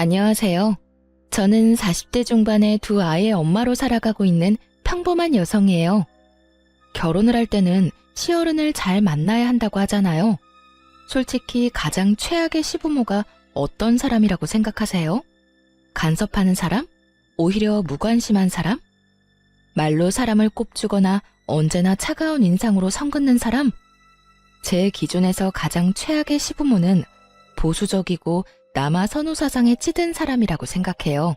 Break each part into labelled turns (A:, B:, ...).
A: 안녕하세요. 저는 40대 중반의 두 아이의 엄마로 살아가고 있는 평범한 여성이에요. 결혼을 할 때는 시어른을 잘 만나야 한다고 하잖아요. 솔직히 가장 최악의 시부모가 어떤 사람이라고 생각하세요? 간섭하는 사람? 오히려 무관심한 사람? 말로 사람을 꼽주거나 언제나 차가운 인상으로 성긋는 사람? 제 기준에서 가장 최악의 시부모는 보수적이고 남아 선호 사상에 찌든 사람이라고 생각해요.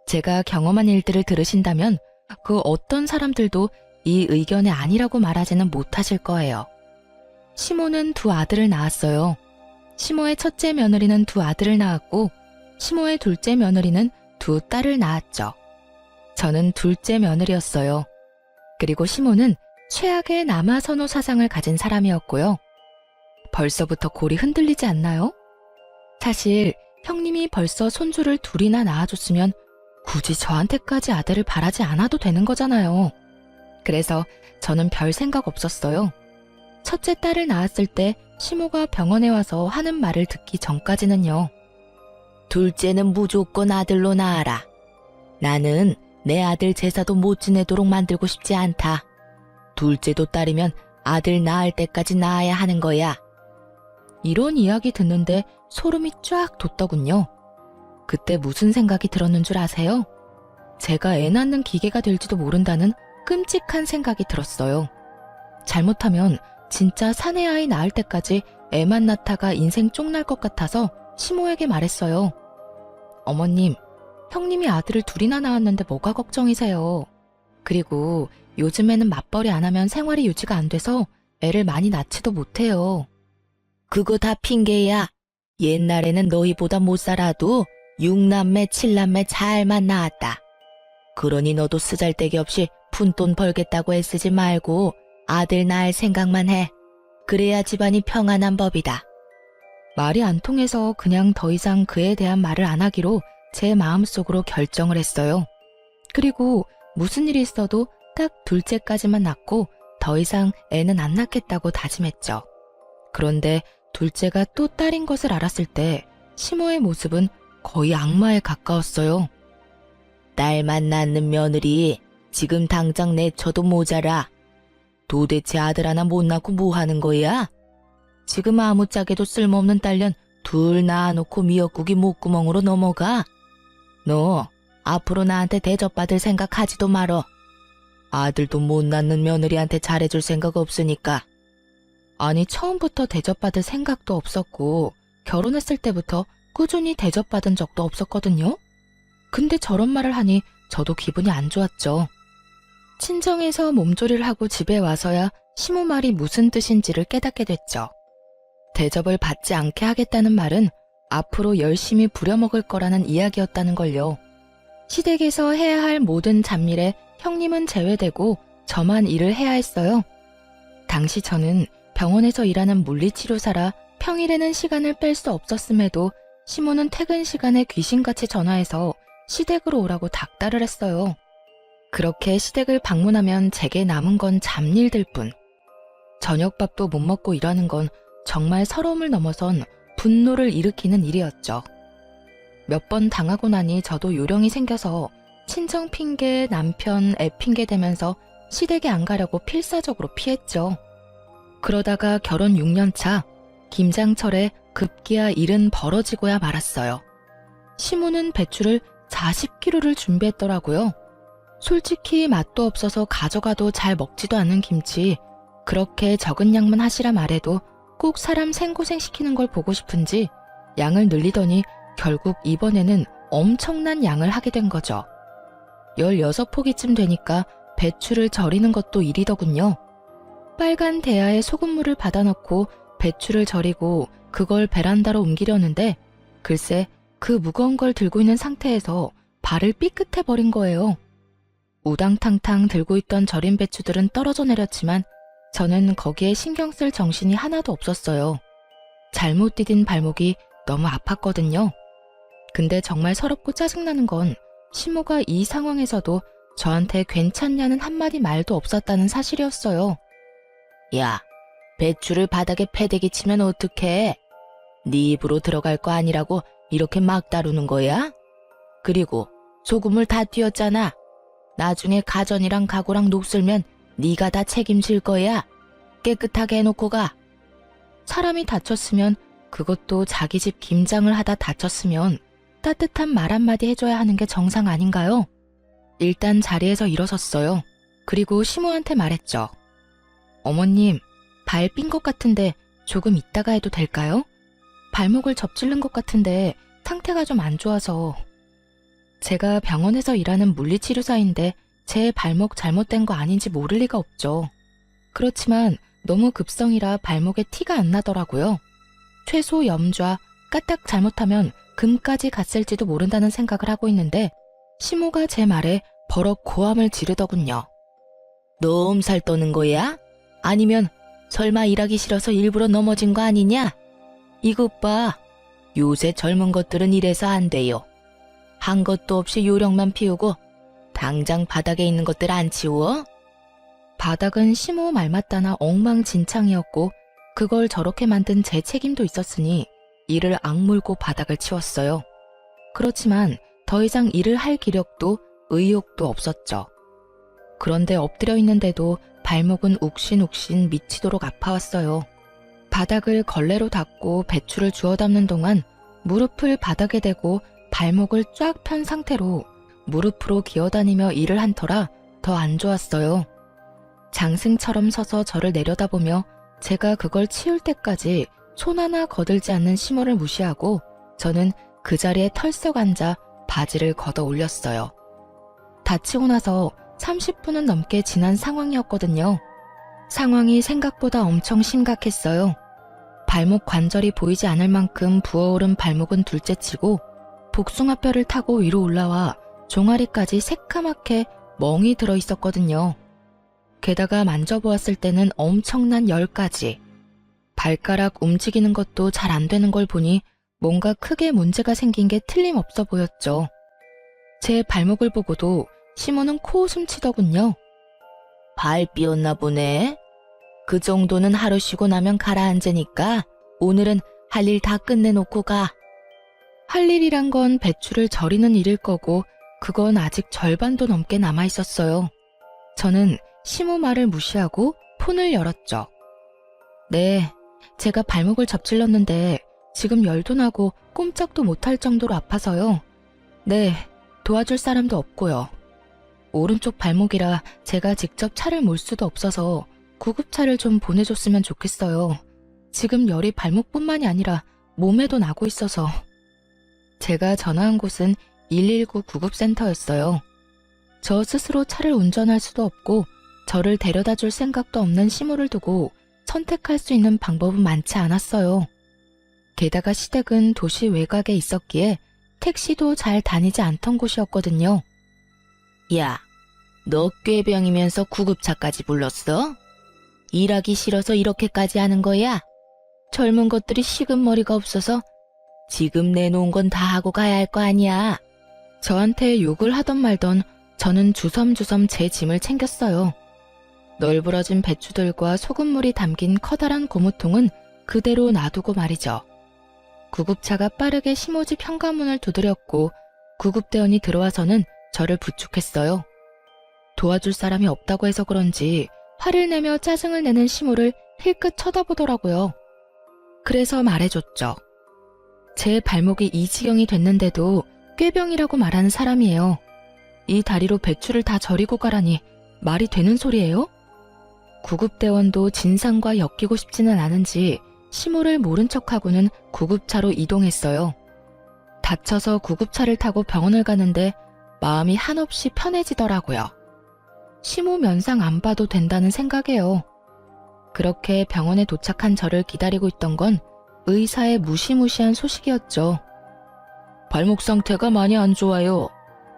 A: 제가 경험한 일들을 들으신다면 그 어떤 사람들도 이 의견이 아니라고 말하지는 못하실 거예요. 시모는 두 아들을 낳았어요. 시모의 첫째 며느리는 두 아들을 낳았고 시모의 둘째 며느리는 두 딸을 낳았죠. 저는 둘째 며느리였어요. 그리고 시모는 최악의 남아 선호 사상을 가진 사람이었고요. 벌써부터 골이 흔들리지 않나요? 사실 형님이 벌써 손주를 둘이나 낳아줬으면 굳이 저한테까지 아들을 바라지 않아도 되는 거잖아요. 그래서 저는 별 생각 없었어요. 첫째 딸을 낳았을 때 시모가 병원에 와서 하는 말을 듣기 전까지는요. 둘째는 무조건 아들로 낳아라. 나는 내 아들 제사도 못 지내도록 만들고 싶지 않다. 둘째도 딸이면 아들 낳을 때까지 낳아야 하는 거야. 이런 이야기 듣는데 소름이 쫙 돋더군요. 그때 무슨 생각이 들었는 줄 아세요? 제가 애 낳는 기계가 될지도 모른다는 끔찍한 생각이 들었어요. 잘못하면 진짜 사내 아이 낳을 때까지 애만 낳다가 인생 쪽날 것 같아서 시모에게 말했어요. 어머님, 형님이 아들을 둘이나 낳았는데 뭐가 걱정이세요? 그리고 요즘에는 맞벌이 안 하면 생활이 유지가 안 돼서 애를 많이 낳지도 못해요. 그거 다 핑계야. 옛날에는 너희보다 못 살아도 6남매, 7남매 잘만 낳았다. 그러니 너도 쓰잘데기 없이 푼돈 벌겠다고 애쓰지 말고 아들 낳을 생각만 해. 그래야 집안이 평안한 법이다. 말이 안 통해서 그냥 더 이상 그에 대한 말을 안 하기로 제 마음속으로 결정을 했어요. 그리고 무슨 일이 있어도 딱 둘째까지만 낳고 더 이상 애는 안 낳겠다고 다짐했죠. 그런데 둘째가 또 딸인 것을 알았을 때 시모의 모습은 거의 악마에 가까웠어요. 딸만 낳는 며느리 지금 당장 내쳐도 모자라. 도대체 아들 하나 못 낳고 뭐 하는 거야? 지금 아무짝에도 쓸모없는 딸년 둘 낳아놓고 미역국이 목구멍으로 넘어가. 너 앞으로 나한테 대접받을 생각하지도 말어. 아들도 못 낳는 며느리한테 잘해줄 생각 없으니까. 아니, 처음부터 대접받을 생각도 없었고 결혼했을 때부터 꾸준히 대접받은 적도 없었거든요. 근데 저런 말을 하니 저도 기분이 안 좋았죠. 친정에서 몸조리를 하고 집에 와서야 시모 말이 무슨 뜻인지를 깨닫게 됐죠. 대접을 받지 않게 하겠다는 말은 앞으로 열심히 부려먹을 거라는 이야기였다는 걸요. 시댁에서 해야 할 모든 잡일에 형님은 제외되고 저만 일을 해야 했어요. 당시 저는 병원에서 일하는 물리치료사라 평일에는 시간을 뺄 수 없었음에도 시모는 퇴근 시간에 귀신같이 전화해서 시댁으로 오라고 닥달을 했어요. 그렇게 시댁을 방문하면 제게 남은 건 잡일들 뿐. 저녁밥도 못 먹고 일하는 건 정말 서러움을 넘어선 분노를 일으키는 일이었죠. 몇 번 당하고 나니 저도 요령이 생겨서 친정 핑계, 남편, 애 핑계 대면서 시댁에 안 가려고 필사적으로 피했죠. 그러다가 결혼 6년 차 김장철에 급기야 일은 벌어지고야 말았어요. 시모는 배추를 40kg를 준비했더라고요. 솔직히 맛도 없어서 가져가도 잘 먹지도 않은 김치, 그렇게 적은 양만 하시라 말해도 꼭 사람 생고생시키는 걸 보고 싶은지 양을 늘리더니 결국 이번에는 엄청난 양을 하게 된 거죠. 16포기쯤 되니까 배추를 절이는 것도 일이더군요. 빨간 대야에 소금물을 받아넣고 배추를 절이고 그걸 베란다로 옮기려는데 글쎄 그 무거운 걸 들고 있는 상태에서 발을 삐끗해버린 거예요. 우당탕탕 들고 있던 절인 배추들은 떨어져 내렸지만 저는 거기에 신경 쓸 정신이 하나도 없었어요. 잘못 디딘 발목이 너무 아팠거든요. 근데 정말 서럽고 짜증나는 건 시모가 이 상황에서도 저한테 괜찮냐는 한마디 말도 없었다는 사실이었어요. 야, 배추를 바닥에 패대기 치면 어떡해? 네 입으로 들어갈 거 아니라고 이렇게 막 다루는 거야? 그리고 소금을 다 띄었잖아. 나중에 가전이랑 가구랑 녹슬면 네가 다 책임질 거야. 깨끗하게 해놓고 가. 사람이 다쳤으면, 그것도 자기 집 김장을 하다 다쳤으면 따뜻한 말 한마디 해줘야 하는 게 정상 아닌가요? 일단 자리에서 일어섰어요. 그리고 시모한테 말했죠. 어머님, 발 삔 것 같은데 조금 있다가 해도 될까요? 발목을 접질른 것 같은데 상태가 좀 안 좋아서. 제가 병원에서 일하는 물리치료사인데 제 발목 잘못된 거 아닌지 모를 리가 없죠. 그렇지만 너무 급성이라 발목에 티가 안 나더라고요. 최소 염좌, 까딱 잘못하면 금까지 갔을지도 모른다는 생각을 하고 있는데 시모가 제 말에 버럭 고함을 지르더군요. 너 엄살 떠는 거야? 아니면 설마 일하기 싫어서 일부러 넘어진 거 아니냐? 이것 봐. 요새 젊은 것들은 이래서 안 돼요. 한 것도 없이 요령만 피우고 당장 바닥에 있는 것들 안 치워? 바닥은 시모 말 맞다나 엉망진창이었고 그걸 저렇게 만든 제 책임도 있었으니 이를 악물고 바닥을 치웠어요. 그렇지만 더 이상 일을 할 기력도 의욕도 없었죠. 그런데 엎드려 있는데도 발목은 욱신욱신 미치도록 아파왔어요. 바닥을 걸레로 닦고 배추를 주워 담는 동안 무릎을 바닥에 대고 발목을 쫙 편 상태로 무릎으로 기어다니며 일을 한 터라 더 안 좋았어요. 장승처럼 서서 저를 내려다보며 제가 그걸 치울 때까지 손 하나 거들지 않는 시모를 무시하고 저는 그 자리에 털썩 앉아 바지를 걷어 올렸어요. 다치고 나서 30분은 넘게 지난 상황이었거든요. 상황이 생각보다 엄청 심각했어요. 발목 관절이 보이지 않을 만큼 부어오른 발목은 둘째치고 복숭아뼈를 타고 위로 올라와 종아리까지 새까맣게 멍이 들어 있었거든요. 게다가 만져보았을 때는 엄청난 열까지. 발가락 움직이는 것도 잘 안 되는 걸 보니 뭔가 크게 문제가 생긴 게 틀림없어 보였죠. 제 발목을 보고도 시모는 코웃음 치더군요. 발 삐었나 보네. 그 정도는 하루 쉬고 나면 가라앉으니까 오늘은 할 일 다 끝내놓고 가. 할 일이란 건 배추를 절이는 일일 거고 그건 아직 절반도 넘게 남아있었어요. 저는 시모 말을 무시하고 폰을 열었죠. 네, 제가 발목을 접질렀는데 지금 열도 나고 꼼짝도 못할 정도로 아파서요. 네, 도와줄 사람도 없고요. 오른쪽 발목이라 제가 직접 차를 몰 수도 없어서 구급차를 좀 보내줬으면 좋겠어요. 지금 열이 발목뿐만이 아니라 몸에도 나고 있어서. 제가 전화한 곳은 119 구급센터였어요. 저 스스로 차를 운전할 수도 없고 저를 데려다 줄 생각도 없는 시모를 두고 선택할 수 있는 방법은 많지 않았어요. 게다가 시댁은 도시 외곽에 있었기에 택시도 잘 다니지 않던 곳이었거든요. 야, 너 꾀병이면서 구급차까지 불렀어? 일하기 싫어서 이렇게까지 하는 거야? 젊은 것들이 식은머리가 없어서 지금 내놓은 건 다 하고 가야 할 거 아니야. 저한테 욕을 하던 말던 저는 주섬주섬 제 짐을 챙겼어요. 널브러진 배추들과 소금물이 담긴 커다란 고무통은 그대로 놔두고 말이죠. 구급차가 빠르게 시모집 현관문을 두드렸고 구급대원이 들어와서는 저를 부축했어요. 도와줄 사람이 없다고 해서 그런지 화를 내며 짜증을 내는 시모를 힐끗 쳐다보더라고요. 그래서 말해줬죠. 제 발목이 이 지경이 됐는데도 꾀병이라고 말하는 사람이에요. 이 다리로 배추를 다 절이고 가라니 말이 되는 소리예요? 구급대원도 진상과 엮이고 싶지는 않은지 시모를 모른 척하고는 구급차로 이동했어요. 다쳐서 구급차를 타고 병원을 가는데 마음이 한없이 편해지더라고요. 시모 면상 안 봐도 된다는 생각이에요. 그렇게 병원에 도착한 저를 기다리고 있던 건 의사의 무시무시한 소식이었죠. 발목 상태가 많이 안 좋아요.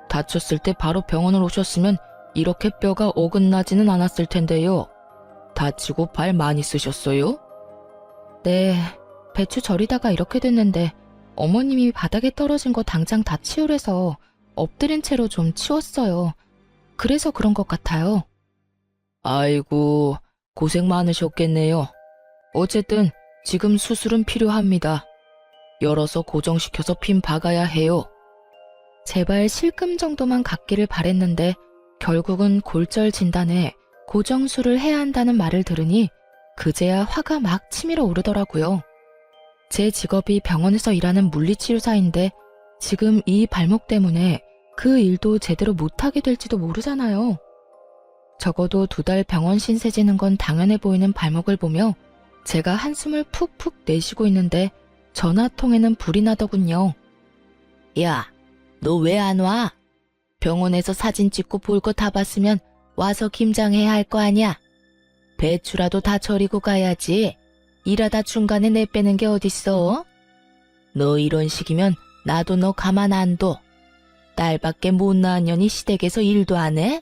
A: 다쳤을 때 바로 병원을 오셨으면 이렇게 뼈가 어긋나지는 않았을 텐데요. 다치고 발 많이 쓰셨어요? 네, 배추 절이다가 이렇게 됐는데 어머님이 바닥에 떨어진 거 당장 다 치우래서 엎드린 채로 좀 치웠어요. 그래서 그런 것 같아요. 아이고, 고생 많으셨겠네요. 어쨌든 지금 수술은 필요합니다. 열어서 고정시켜서 핀 박아야 해요. 제발 실금 정도만 갖기를 바랬는데 결국은 골절 진단에 고정술을 해야 한다는 말을 들으니 그제야 화가 막 치밀어 오르더라고요. 제 직업이 병원에서 일하는 물리치료사인데 지금 이 발목 때문에 그 일도 제대로 못하게 될지도 모르잖아요. 적어도 2달 병원 신세 지는 건 당연해 보이는 발목을 보며 제가 한숨을 푹푹 내쉬고 있는데 전화통에는 불이 나더군요. 야, 너 왜 안 와? 병원에서 사진 찍고 볼 거 다 봤으면 와서 김장해야 할 거 아니야? 배추라도 다 절이고 가야지. 일하다 중간에 내빼는 게 어딨어? 너 이런 식이면 나도 너 가만 안 둬. 딸밖에 못 낳은 년이 시댁에서 일도 안 해?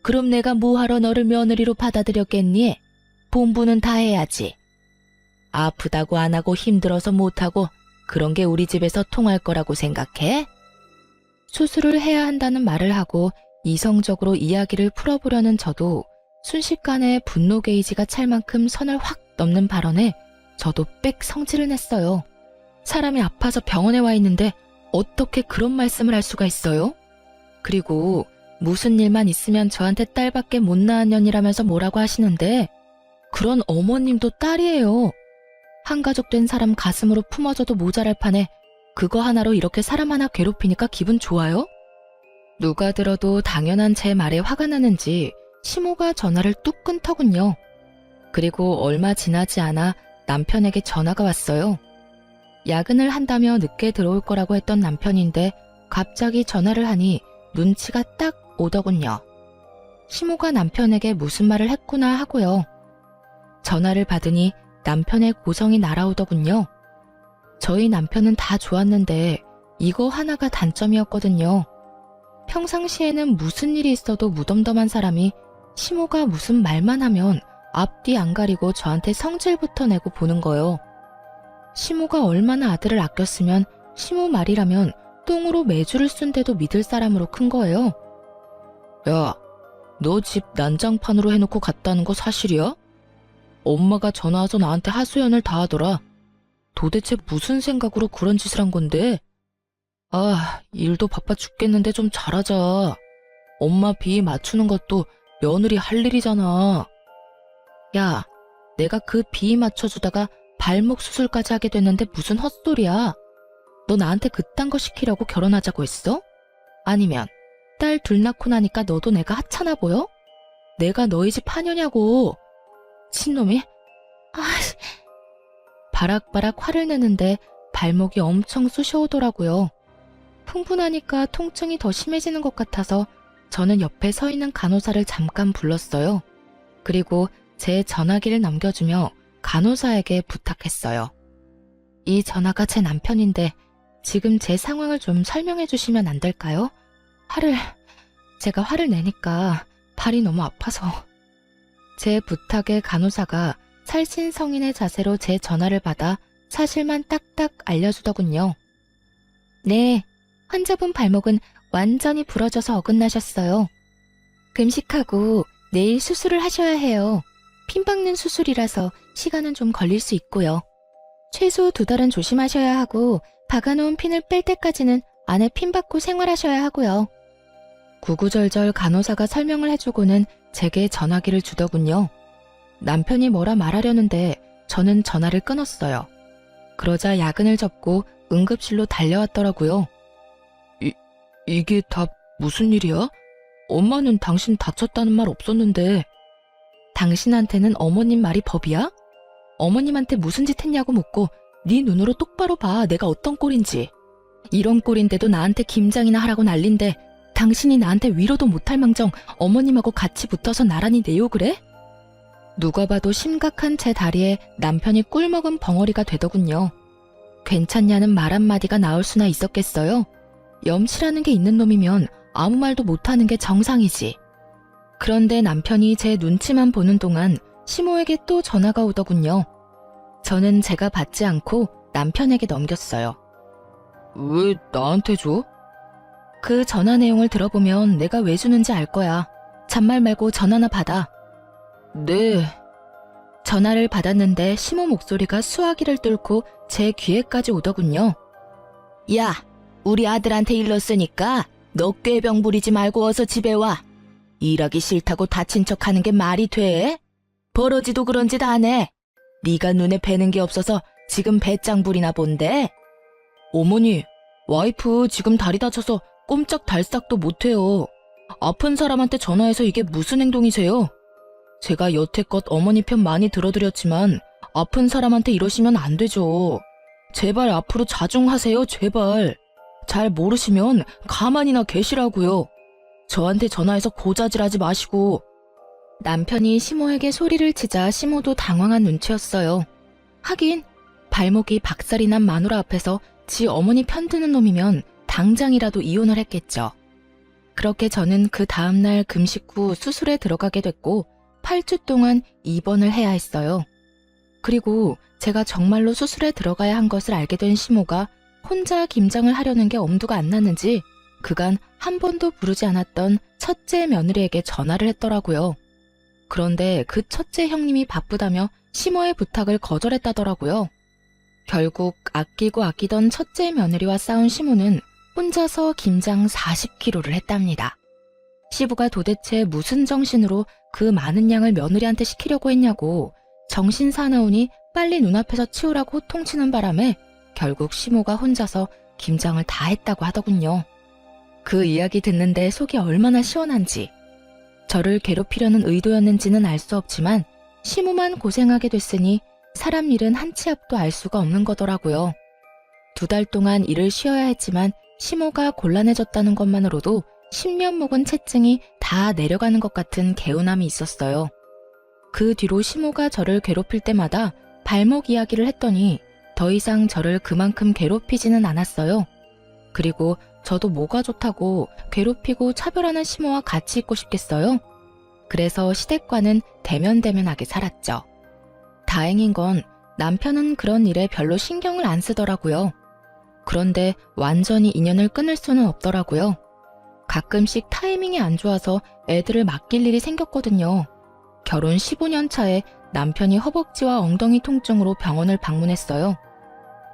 A: 그럼 내가 뭐하러 너를 며느리로 받아들였겠니? 본부는 다 해야지. 아프다고 안 하고 힘들어서 못하고 그런 게 우리 집에서 통할 거라고 생각해? 수술을 해야 한다는 말을 하고 이성적으로 이야기를 풀어보려는 저도 순식간에 분노 게이지가 찰 만큼 선을 확 넘는 발언에 저도 빽 성질을 냈어요. 사람이 아파서 병원에 와 있는데 어떻게 그런 말씀을 할 수가 있어요? 그리고 무슨 일만 있으면 저한테 딸밖에 못 낳은 년이라면서 뭐라고 하시는데 그런 어머님도 딸이에요. 한가족 된 사람 가슴으로 품어줘도 모자랄 판에 그거 하나로 이렇게 사람 하나 괴롭히니까 기분 좋아요? 누가 들어도 당연한 제 말에 화가 나는지 시모가 전화를 뚝 끊더군요. 그리고 얼마 지나지 않아 남편에게 전화가 왔어요. 야근을 한다며 늦게 들어올 거라고 했던 남편인데 갑자기 전화를 하니 눈치가 딱 오더군요. 시모가 남편에게 무슨 말을 했구나 하고요. 전화를 받으니 남편의 고성이 날아오더군요. 저희 남편은 다 좋았는데 이거 하나가 단점이었거든요. 평상시에는 무슨 일이 있어도 무덤덤한 사람이 시모가 무슨 말만 하면 앞뒤 안 가리고 저한테 성질부터 내고 보는 거요. 시모가 얼마나 아들을 아꼈으면 시모 말이라면 똥으로 매주를 쓴데도 믿을 사람으로 큰 거예요. 야, 너 집 난장판으로 해놓고 갔다는 거 사실이야? 엄마가 전화와서 나한테 하소연을 다 하더라. 도대체 무슨 생각으로 그런 짓을 한 건데? 아, 일도 바빠 죽겠는데 좀 잘하자. 엄마 비 맞추는 것도 며느리 할 일이잖아. 야, 내가 그 비 맞춰주다가 발목 수술까지 하게 됐는데 무슨 헛소리야. 너 나한테 그딴 거 시키려고 결혼하자고 했어? 아니면 딸 둘 낳고 나니까 너도 내가 하찮아 보여? 내가 너희 집 파녀냐고. 친놈이? 아, 바락바락 화를 내는데 발목이 엄청 쑤셔오더라고요. 흥분하니까 통증이 더 심해지는 것 같아서 저는 옆에 서 있는 간호사를 잠깐 불렀어요. 그리고 제 전화기를 넘겨주며 간호사에게 부탁했어요. 이 전화가 제 남편인데 지금 제 상황을 좀 설명해 주시면 안 될까요? 제가 화를 내니까 발이 너무 아파서. 제 부탁에 간호사가 살신성인의 자세로 제 전화를 받아 사실만 딱딱 알려주더군요. 네, 환자분 발목은 완전히 부러져서 어긋나셨어요. 금식하고 내일 수술을 하셔야 해요. 핀 박는 수술이라서 시간은 좀 걸릴 수 있고요. 최소 2달은 조심하셔야 하고 박아놓은 핀을 뺄 때까지는 안에 핀 박고 생활하셔야 하고요. 구구절절 간호사가 설명을 해주고는 제게 전화기를 주더군요. 남편이 뭐라 말하려는데 저는 전화를 끊었어요. 그러자 야근을 접고 응급실로 달려왔더라고요. 이게 다 무슨 일이야? 엄마는 당신 다쳤다는 말 없었는데. 당신한테는 어머님 말이 법이야? 어머님한테 무슨 짓 했냐고 묻고 네 눈으로 똑바로 봐. 내가 어떤 꼴인지. 이런 꼴인데도 나한테 김장이나 하라고 난린데 당신이 나한테 위로도 못할 망정 어머님하고 같이 붙어서 나란히 내 욕을 해? 누가 봐도 심각한 제 다리에 남편이 꿀먹은 벙어리가 되더군요. 괜찮냐는 말 한마디가 나올 수나 있었겠어요? 염치라는 게 있는 놈이면 아무 말도 못하는 게 정상이지. 그런데 남편이 제 눈치만 보는 동안 시모에게 또 전화가 오더군요. 저는 제가 받지 않고 남편에게 넘겼어요. 왜 나한테 줘? 그 전화 내용을 들어보면 내가 왜 주는지 알 거야. 잔말 말고 전화나 받아. 네. 전화를 받았는데 시모 목소리가 수화기를 뚫고 제 귀에까지 오더군요. 야, 우리 아들한테 일렀으니까 너 꾀병 부리지 말고 어서 집에 와. 일하기 싫다고 다친 척하는 게 말이 돼? 버러지도 그런 짓 안 해. 네가 눈에 뵈는 게 없어서 지금 배짱 부리나 본데? 어머니, 와이프 지금 다리 다쳐서 꼼짝달싹도 못해요. 아픈 사람한테 전화해서 이게 무슨 행동이세요? 제가 여태껏 어머니 편 많이 들어드렸지만 아픈 사람한테 이러시면 안 되죠. 제발 앞으로 자중하세요, 제발. 잘 모르시면 가만히나 계시라고요. 저한테 전화해서 고자질하지 마시고. 남편이 시모에게 소리를 치자 시모도 당황한 눈치였어요. 하긴 발목이 박살이 난 마누라 앞에서 지 어머니 편드는 놈이면 당장이라도 이혼을 했겠죠. 그렇게 저는 그 다음날 금식 후 수술에 들어가게 됐고 8주 동안 입원을 해야 했어요. 그리고 제가 정말로 수술에 들어가야 한 것을 알게 된 시모가 혼자 김장을 하려는 게 엄두가 안 났는지 그간 한 번도 부르지 않았던 첫째 며느리에게 전화를 했더라고요. 그런데 그 첫째 형님이 바쁘다며 시모의 부탁을 거절했다더라고요. 결국 아끼고 아끼던 첫째 며느리와 싸운 시모는 혼자서 김장 40kg를 했답니다. 시부가 도대체 무슨 정신으로 그 많은 양을 며느리한테 시키려고 했냐고 정신 사나우니 빨리 눈앞에서 치우라고 호통치는 바람에 결국 시모가 혼자서 김장을 다 했다고 하더군요. 그 이야기 듣는데 속이 얼마나 시원한지. 저를 괴롭히려는 의도였는지는 알 수 없지만 시모만 고생하게 됐으니 사람 일은 한 치 앞도 알 수가 없는 거더라고요. 2달 동안 일을 쉬어야 했지만 시모가 곤란해졌다는 것만으로도 십몇 묵은 체증이 다 내려가는 것 같은 개운함이 있었어요. 그 뒤로 시모가 저를 괴롭힐 때마다 발목 이야기를 했더니 더 이상 저를 그만큼 괴롭히지는 않았어요. 그리고 저도 뭐가 좋다고 괴롭히고 차별하는 시모와 같이 있고 싶겠어요? 그래서 시댁과는 대면대면하게 살았죠. 다행인 건 남편은 그런 일에 별로 신경을 안 쓰더라고요. 그런데 완전히 인연을 끊을 수는 없더라고요. 가끔씩 타이밍이 안 좋아서 애들을 맡길 일이 생겼거든요. 결혼 15년 차에 남편이 허벅지와 엉덩이 통증으로 병원을 방문했어요.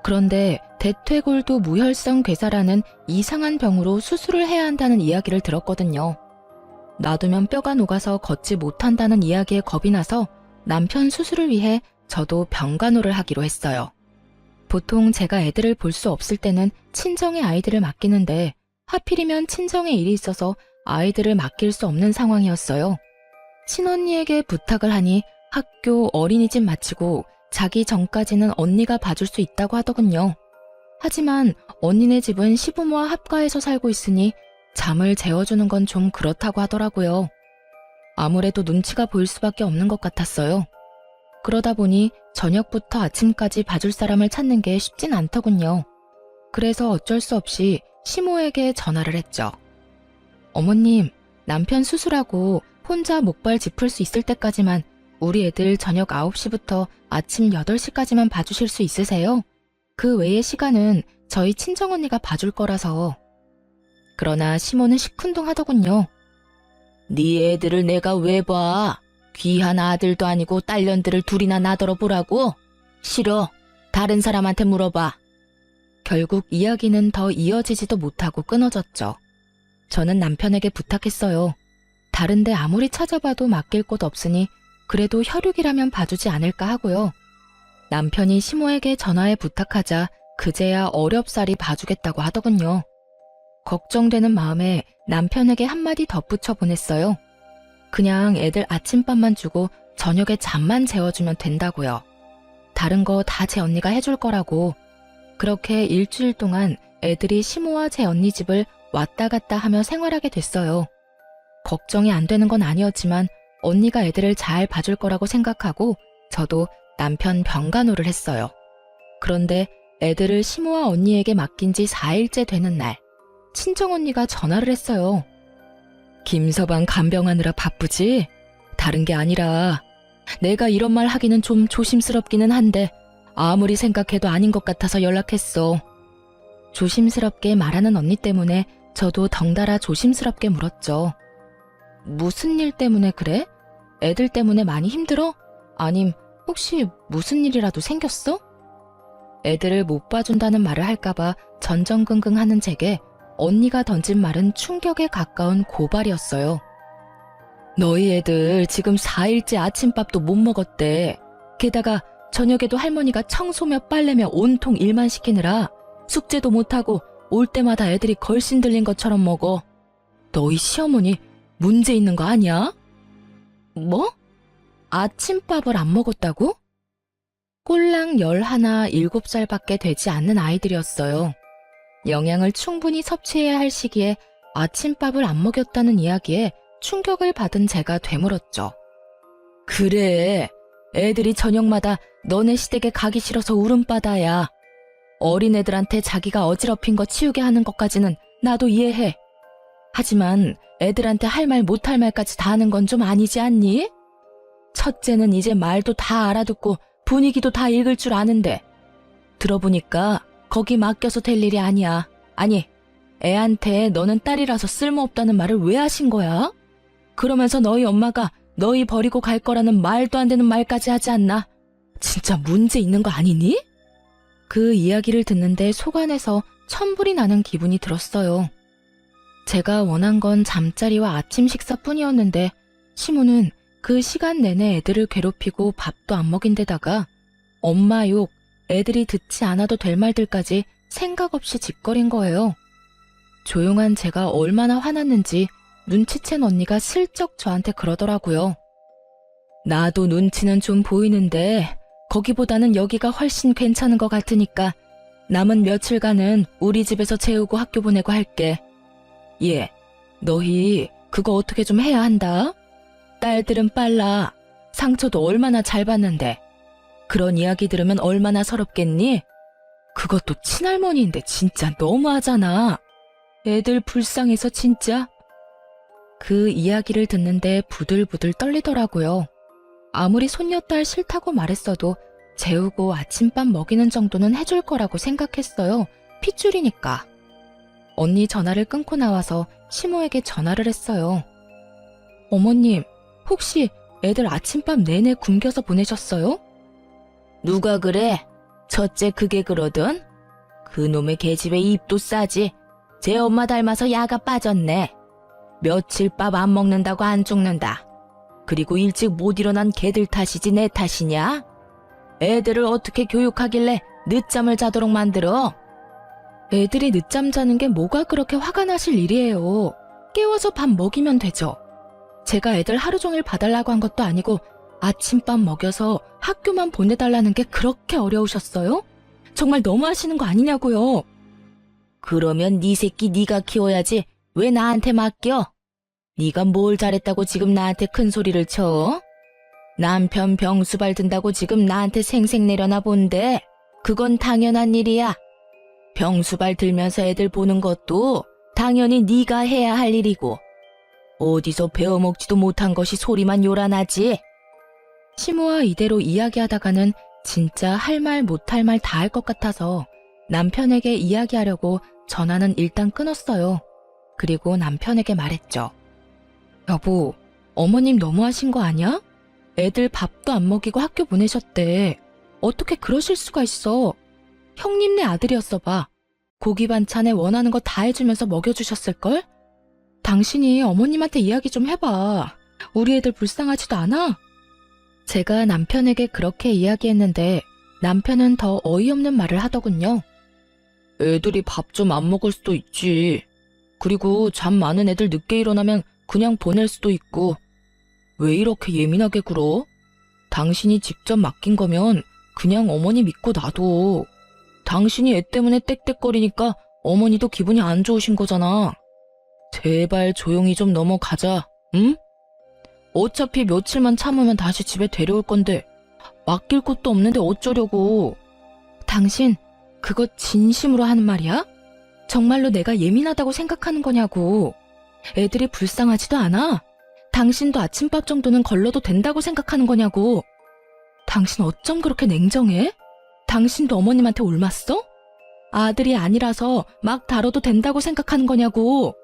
A: 그런데 대퇴골두 무혈성 괴사라는 이상한 병으로 수술을 해야 한다는 이야기를 들었거든요. 놔두면 뼈가 녹아서 걷지 못한다는 이야기에 겁이 나서 남편 수술을 위해 저도 병간호를 하기로 했어요. 보통 제가 애들을 볼 수 없을 때는 친정의 아이들을 맡기는데 하필이면 친정에 일이 있어서 아이들을 맡길 수 없는 상황이었어요. 친언니에게 부탁을 하니 학교 어린이집 마치고 자기 전까지는 언니가 봐줄 수 있다고 하더군요. 하지만 언니네 집은 시부모와 합가해서 살고 있으니 잠을 재워주는 건 좀 그렇다고 하더라고요. 아무래도 눈치가 보일 수밖에 없는 것 같았어요. 그러다 보니 저녁부터 아침까지 봐줄 사람을 찾는 게 쉽진 않더군요. 그래서 어쩔 수 없이 시모에게 전화를 했죠. 어머님, 남편 수술하고 혼자 목발 짚을 수 있을 때까지만 우리 애들 저녁 9시부터 아침 8시까지만 봐주실 수 있으세요? 그 외의 시간은 저희 친정언니가 봐줄 거라서. 그러나 시모는 시큰둥하더군요. 네 애들을 내가 왜 봐? 귀한 아들도 아니고 딸년들을 둘이나 나더러 보라고? 싫어. 다른 사람한테 물어봐. 결국 이야기는 더 이어지지도 못하고 끊어졌죠. 저는 남편에게 부탁했어요. 다른데 아무리 찾아봐도 맡길 곳 없으니 그래도 혈육이라면 봐주지 않을까 하고요. 남편이 시모에게 전화해 부탁하자 그제야 어렵사리 봐주겠다고 하더군요. 걱정되는 마음에 남편에게 한마디 덧붙여 보냈어요. 그냥 애들 아침밥만 주고 저녁에 잠만 재워주면 된다고요. 다른 거 다 제 언니가 해줄 거라고. 그렇게 일주일 동안 애들이 시모와 제 언니 집을 왔다 갔다 하며 생활하게 됐어요. 걱정이 안 되는 건 아니었지만 언니가 애들을 잘 봐줄 거라고 생각하고 저도 남편 병간호를 했어요. 그런데 애들을 시모와 언니에게 맡긴 지 4일째 되는 날 친정언니가 전화를 했어요. 김서방 간병하느라 바쁘지? 다른 게 아니라 내가 이런 말 하기는 좀 조심스럽기는 한데 아무리 생각해도 아닌 것 같아서 연락했어. 조심스럽게 말하는 언니 때문에 저도 덩달아 조심스럽게 물었죠. 무슨 일 때문에 그래? 애들 때문에 많이 힘들어? 아님 혹시 무슨 일이라도 생겼어? 애들을 못 봐준다는 말을 할까봐 전전긍긍하는 제게 언니가 던진 말은 충격에 가까운 고발이었어요. 너희 애들 지금 4일째 아침밥도 못 먹었대. 게다가 저녁에도 할머니가 청소며 빨래며 온통 일만 시키느라 숙제도 못하고 올 때마다 애들이 걸신 들린 것처럼 먹어. 너희 시어머니 문제 있는 거 아니야? 뭐? 아침밥을 안 먹었다고? 꼴랑 11, 7살밖에 되지 않는 아이들이었어요. 영양을 충분히 섭취해야 할 시기에 아침밥을 안 먹였다는 이야기에 충격을 받은 제가 되물었죠. 그래, 애들이 저녁마다 너네 시댁에 가기 싫어서 울음바다야. 어린애들한테 자기가 어지럽힌 거 치우게 하는 것까지는 나도 이해해. 하지만 애들한테 할 말 못할 말까지 다 하는 건 좀 아니지 않니? 첫째는 이제 말도 다 알아듣고 분위기도 다 읽을 줄 아는데 들어보니까 거기 맡겨서 될 일이 아니야. 아니, 애한테 너는 딸이라서 쓸모없다는 말을 왜 하신 거야? 그러면서 너희 엄마가 너희 버리고 갈 거라는 말도 안 되는 말까지 하지 않나? 진짜 문제 있는 거 아니니? 그 이야기를 듣는데 속 안에서 천불이 나는 기분이 들었어요. 제가 원한 건 잠자리와 아침 식사뿐이었는데 시모는 그 시간 내내 애들을 괴롭히고 밥도 안 먹인 데다가 엄마 욕, 애들이 듣지 않아도 될 말들까지 생각 없이 짓거린 거예요. 조용한 제가 얼마나 화났는지 눈치챈 언니가 슬쩍 저한테 그러더라고요. 나도 눈치는 좀 보이는데 거기보다는 여기가 훨씬 괜찮은 것 같으니까 남은 며칠간은 우리 집에서 재우고 학교 보내고 할게. 예, 너희 그거 어떻게 좀 해야 한다. 딸들은 빨라. 상처도 얼마나 잘 받는데. 그런 이야기 들으면 얼마나 서럽겠니? 그것도 친할머니인데 진짜 너무하잖아. 애들 불쌍해서 진짜. 그 이야기를 듣는데 부들부들 떨리더라고요. 아무리 손녀딸 싫다고 말했어도 재우고 아침밥 먹이는 정도는 해줄 거라고 생각했어요. 핏줄이니까. 언니 전화를 끊고 나와서 시모에게 전화를 했어요. 어머님, 혹시 애들 아침밥 내내 굶겨서 보내셨어요? 누가 그래? 첫째 그게 그러든? 그놈의 계집애 입도 싸지. 제 엄마 닮아서 야가 빠졌네. 며칠 밥 안 먹는다고 안 죽는다. 그리고 일찍 못 일어난 걔들 탓이지 내 탓이냐? 애들을 어떻게 교육하길래 늦잠을 자도록 만들어? 애들이 늦잠 자는 게 뭐가 그렇게 화가 나실 일이에요. 깨워서 밥 먹이면 되죠. 제가 애들 하루 종일 봐달라고 한 것도 아니고 아침밥 먹여서 학교만 보내달라는 게 그렇게 어려우셨어요? 정말 너무하시는 거 아니냐고요. 그러면 네 새끼 네가 키워야지 왜 나한테 맡겨? 네가 뭘 잘했다고 지금 나한테 큰 소리를 쳐? 남편 병수발 든다고 지금 나한테 생색 내려나 본데 그건 당연한 일이야. 병수발 들면서 애들 보는 것도 당연히 네가 해야 할 일이고 어디서 배워먹지도 못한 것이 소리만 요란하지. 시모와 이대로 이야기하다가는 진짜 할 말 못할 말 다 할 것 같아서 남편에게 이야기하려고 전화는 일단 끊었어요. 그리고 남편에게 말했죠. 여보, 어머님 너무하신 거 아니야? 애들 밥도 안 먹이고 학교 보내셨대. 어떻게 그러실 수가 있어. 형님네 아들이었어 봐. 고기 반찬에 원하는 거 다 해주면서 먹여주셨을걸? 당신이 어머님한테 이야기 좀 해봐. 우리 애들 불쌍하지도 않아? 제가 남편에게 그렇게 이야기했는데 남편은 더 어이없는 말을 하더군요. 애들이 밥 좀 안 먹을 수도 있지. 그리고 잠 많은 애들 늦게 일어나면 그냥 보낼 수도 있고. 왜 이렇게 예민하게 굴어? 당신이 직접 맡긴 거면 그냥 어머니 믿고 놔둬. 당신이 애 때문에 떽떽거리니까 어머니도 기분이 안 좋으신 거잖아. 제발 조용히 좀 넘어가자, 응? 어차피 며칠만 참으면 다시 집에 데려올 건데 맡길 곳도 없는데 어쩌려고. 당신 그거 진심으로 하는 말이야? 정말로 내가 예민하다고 생각하는 거냐고. 애들이 불쌍하지도 않아? 당신도 아침밥 정도는 걸러도 된다고 생각하는 거냐고. 당신 어쩜 그렇게 냉정해? 당신도 어머님한테 옮았어? 아들이 아니라서 막 다뤄도 된다고 생각하는 거냐고.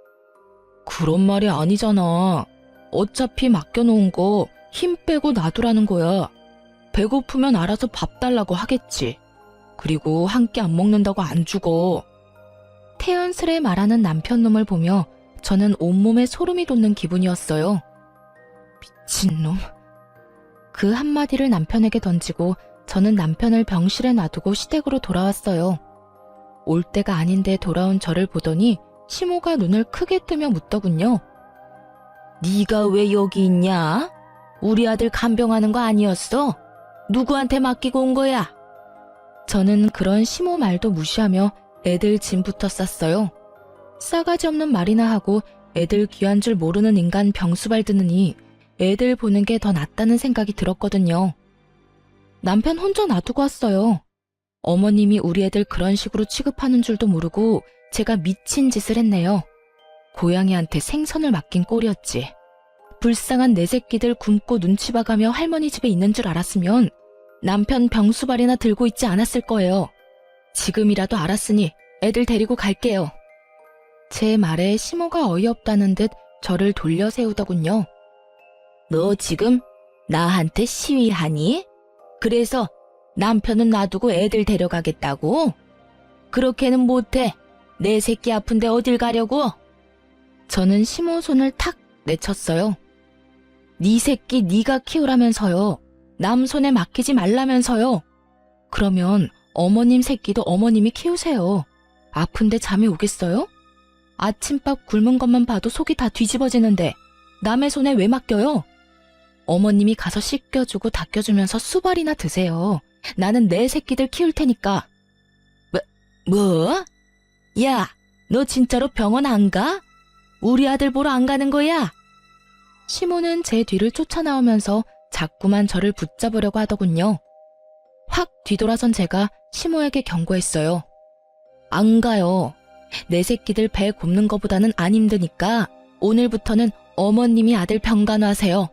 A: 그런 말이 아니잖아. 어차피 맡겨놓은 거 힘 빼고 놔두라는 거야. 배고프면 알아서 밥 달라고 하겠지. 그리고 한 끼 안 먹는다고 안 죽어. 태연스레 말하는 남편놈을 보며 저는 온몸에 소름이 돋는 기분이었어요. 미친놈. 그 한마디를 남편에게 던지고 저는 남편을 병실에 놔두고 시댁으로 돌아왔어요. 올 때가 아닌데 돌아온 저를 보더니 시모가 눈을 크게 뜨며 묻더군요. 네가 왜 여기 있냐? 우리 아들 간병하는 거 아니었어? 누구한테 맡기고 온 거야? 저는 그런 시모 말도 무시하며 애들 짐부터 쌌어요. 싸가지 없는 말이나 하고 애들 귀한 줄 모르는 인간 병수발 드느니 애들 보는 게 더 낫다는 생각이 들었거든요. 남편 혼자 놔두고 왔어요. 어머님이 우리 애들 그런 식으로 취급하는 줄도 모르고 제가 미친 짓을 했네요. 고양이한테 생선을 맡긴 꼴이었지. 불쌍한 내 새끼들 굶고 눈치 봐가며 할머니 집에 있는 줄 알았으면 남편 병수발이나 들고 있지 않았을 거예요. 지금이라도 알았으니 애들 데리고 갈게요. 제 말에 시모가 어이없다는 듯 저를 돌려 세우더군요. 너 지금 나한테 시위하니? 그래서 남편은 놔두고 애들 데려가겠다고? 그렇게는 못해. 내 새끼 아픈데 어딜 가려고? 저는 시모 손을 탁 내쳤어요. 네 새끼 네가 키우라면서요. 남 손에 맡기지 말라면서요. 그러면 어머님 새끼도 어머님이 키우세요. 아픈데 잠이 오겠어요? 아침밥 굶은 것만 봐도 속이 다 뒤집어지는데 남의 손에 왜 맡겨요? 어머님이 가서 씻겨주고 닦여주면서 수발이나 드세요. 나는 내 새끼들 키울 테니까. 뭐? 야, 너 진짜로 병원 안 가? 우리 아들 보러 안 가는 거야? 시모는 제 뒤를 쫓아나오면서 자꾸만 저를 붙잡으려고 하더군요. 확 뒤돌아선 제가 시모에게 경고했어요. 안 가요. 내 새끼들 배 굽는 거보다는 안 힘드니까 오늘부터는 어머님이 아들 병간호하세요.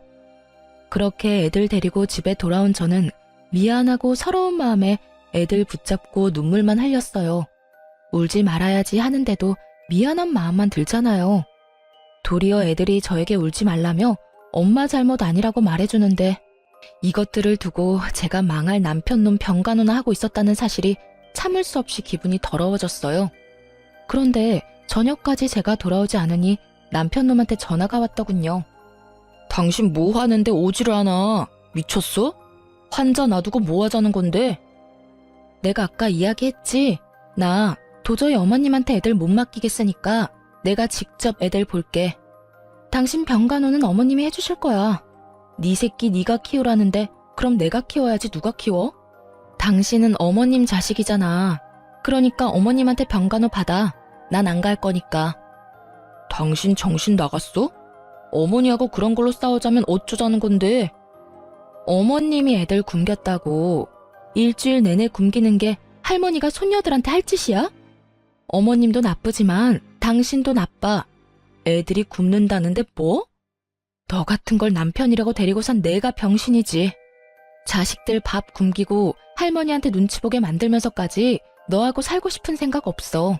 A: 그렇게 애들 데리고 집에 돌아온 저는 미안하고 서러운 마음에 애들 붙잡고 눈물만 흘렸어요. 울지 말아야지 하는데도 미안한 마음만 들잖아요. 도리어 애들이 저에게 울지 말라며 엄마 잘못 아니라고 말해주는데 이것들을 두고 제가 망할 남편놈 병간호나 하고 있었다는 사실이 참을 수 없이 기분이 더러워졌어요. 그런데 저녁까지 제가 돌아오지 않으니 남편놈한테 전화가 왔더군요. 당신 뭐 하는데 오지를 않아? 미쳤어? 환자 놔두고 뭐 하자는 건데? 내가 아까 이야기했지. 나 도저히 어머님한테 애들 못 맡기겠으니까 내가 직접 애들 볼게. 당신 병간호는 어머님이 해주실 거야. 네 새끼 네가 키우라는데 그럼 내가 키워야지 누가 키워? 당신은 어머님 자식이잖아. 그러니까 어머님한테 병간호 받아. 난 안 갈 거니까. 당신 정신 나갔어? 어머니하고 그런 걸로 싸우자면 어쩌자는 건데? 어머님이 애들 굶겼다고 일주일 내내 굶기는 게 할머니가 손녀들한테 할 짓이야? 어머님도 나쁘지만 당신도 나빠. 애들이 굶는다는데 뭐? 너 같은 걸 남편이라고 데리고 산 내가 병신이지. 자식들 밥 굶기고 할머니한테 눈치 보게 만들면서까지 너하고 살고 싶은 생각 없어.